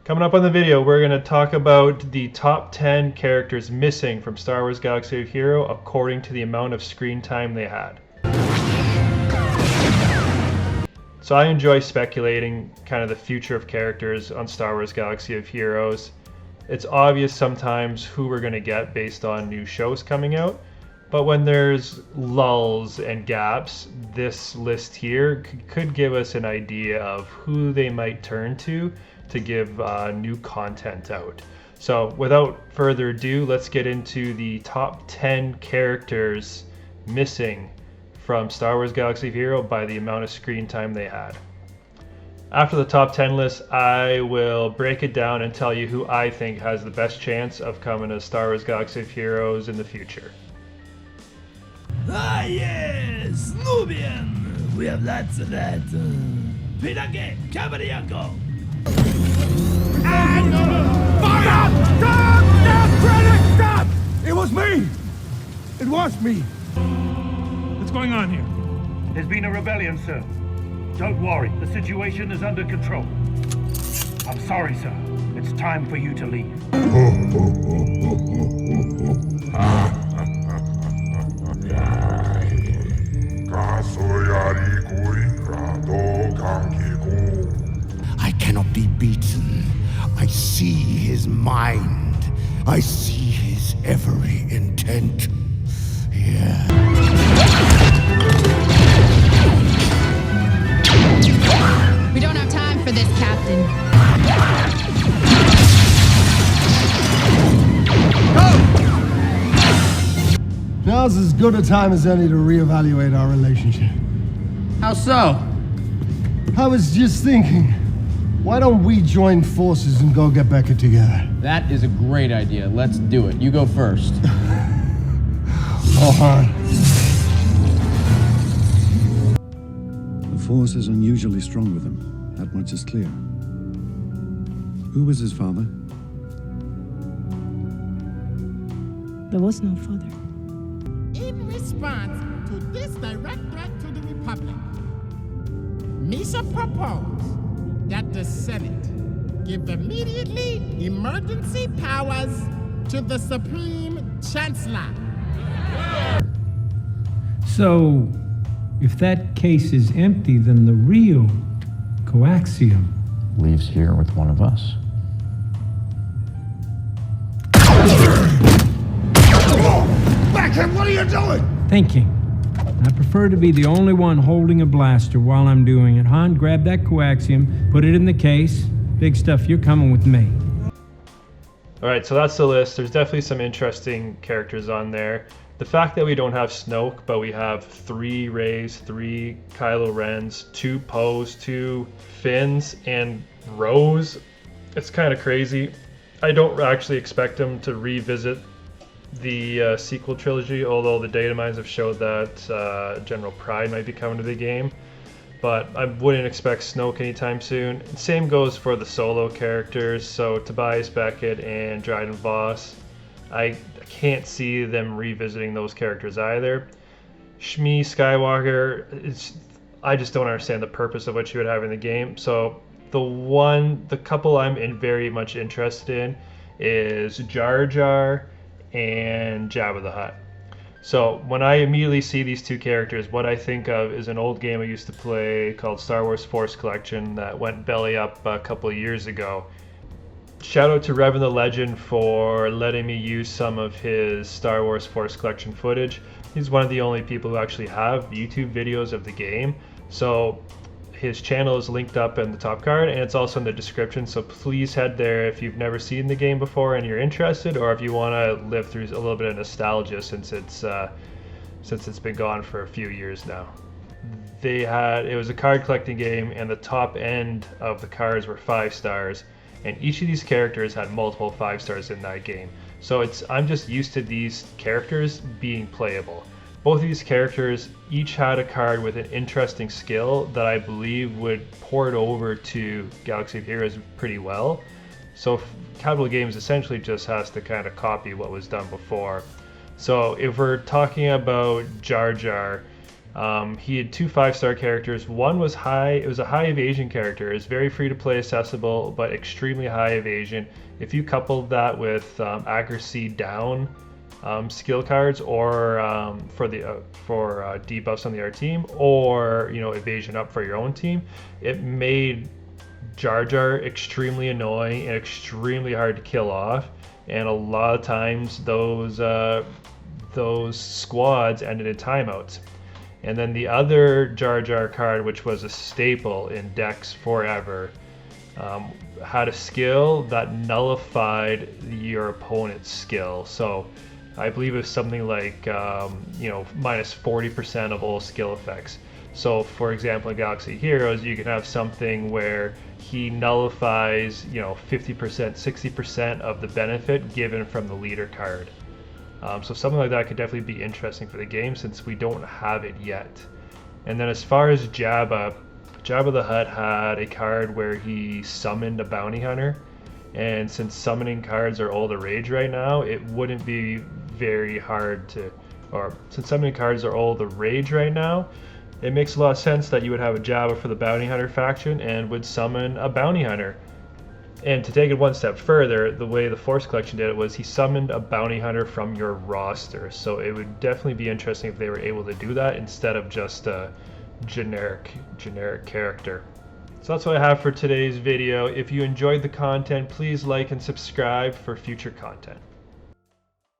Coming up on the video, we're going to talk about the top 10 characters missing from Star Wars Galaxy of Heroes according to the amount of screen time they had. So I enjoy speculating kind of the future of characters on Star Wars Galaxy of Heroes. It's obvious sometimes who we're going to get based on new shows coming out, but when there's lulls and gaps, this list here could give us an idea of who they might turn to give new content out. So without further ado, let's get into the top 10 characters missing from Star Wars Galaxy of Heroes by the amount of screen time they had. After the top 10 list, I will break it down and tell you who I think has the best chance of coming to Star Wars Galaxy of Heroes in the future. Ah yes, Nubian! We have lots of that. Pinake, Cavalianco! Fire! Stop! Stop! Credit! Stop! It was me! It was me! What's going on here? There's been a rebellion, sir. Don't worry, the situation is under control. I'm sorry, sir. It's time for you to leave. I cannot be beaten. I see his mind. I see his every intent. Yeah. We don't have time for this, Captain. Now's as good a time as any to reevaluate our relationship. How so? I was just thinking, why don't we join forces and go get Becca together? That is a great idea. Let's do it. You go first. Oh, Han. The Force is unusually strong with him. That much is clear. Who was his father? There was no father. In response to this direct threat to the Republic, Misa proposed that the Senate give immediately emergency powers to the Supreme Chancellor. So, if that case is empty, then the real coaxium Leaves here with one of us. Becca, what are you doing? thinking. I prefer to be the only one holding a blaster while I'm doing it. Han, grab that coaxium, put it in the case. Big stuff, you're coming with me. Alright, so that's the list. There's definitely some interesting characters on there. The fact that we don't have Snoke, but we have 3 Reys, 3 Kylo Rens, 2 Poes, 2 Finns, and Rose, it's kind of crazy. I don't actually expect them to revisit the sequel trilogy, although the data mines have showed that General Pride might be coming to the game. But I wouldn't expect Snoke anytime soon. Same goes for the solo characters, so Tobias Beckett and Dryden Voss. I can't see them revisiting those characters either. Shmi Skywalker, I just don't understand the purpose of what she would have in the game. So the couple I'm very much interested in is Jar Jar and Jabba the Hutt. So when I immediately see these 2 characters, what I think of is an old game I used to play called Star Wars Force Collection that went belly up a couple of years ago. Shout out to Revan The Legend for letting me use some of his Star Wars Force Collection footage. He's one of the only people who actually have YouTube videos of the game. So his channel is linked up in the top card, and it's also in the description, so please head there if you've never seen the game before and you're interested, or if you want to live through a little bit of nostalgia since it's been gone for a few years now. It was a card collecting game, and the top end of the cards were 5 stars, and each of these characters had multiple 5 stars in that game. So I'm just used to these characters being playable. Both of these characters each had a card with an interesting skill that I believe would port over to Galaxy of Heroes pretty well. So Capital Games essentially just has to kind of copy what was done before. So if we're talking about Jar Jar, He had 2 5-star characters. One was it was a high evasion character. It was very free to play, accessible, but extremely high evasion. If you coupled that with accuracy down skill cards, or for debuffs on the other team, or evasion up for your own team, it made Jar Jar extremely annoying and extremely hard to kill off. And a lot of times those squads ended in timeouts. And then the other Jar Jar card, which was a staple in decks forever, had a skill that nullified your opponent's skill. So I believe it was something like minus 40% of all skill effects. So for example, in Galaxy Heroes, you can have something where he nullifies 50%, 60% of the benefit given from the leader card. So something like that could definitely be interesting for the game, since we don't have it yet. And then as far as Jabba the Hutt had a card where he summoned a bounty hunter, and since summoning cards are all the rage right now, it wouldn't be very hard to, or since summoning cards are all the rage right now, it makes a lot of sense that you would have a Jabba for the bounty hunter faction and would summon a bounty hunter. And to take it one step further, the way the Force Collection did it was he summoned a bounty hunter from your roster. So it would definitely be interesting if they were able to do that instead of just a generic character. So that's what I have for today's video. If you enjoyed the content, please like and subscribe for future content.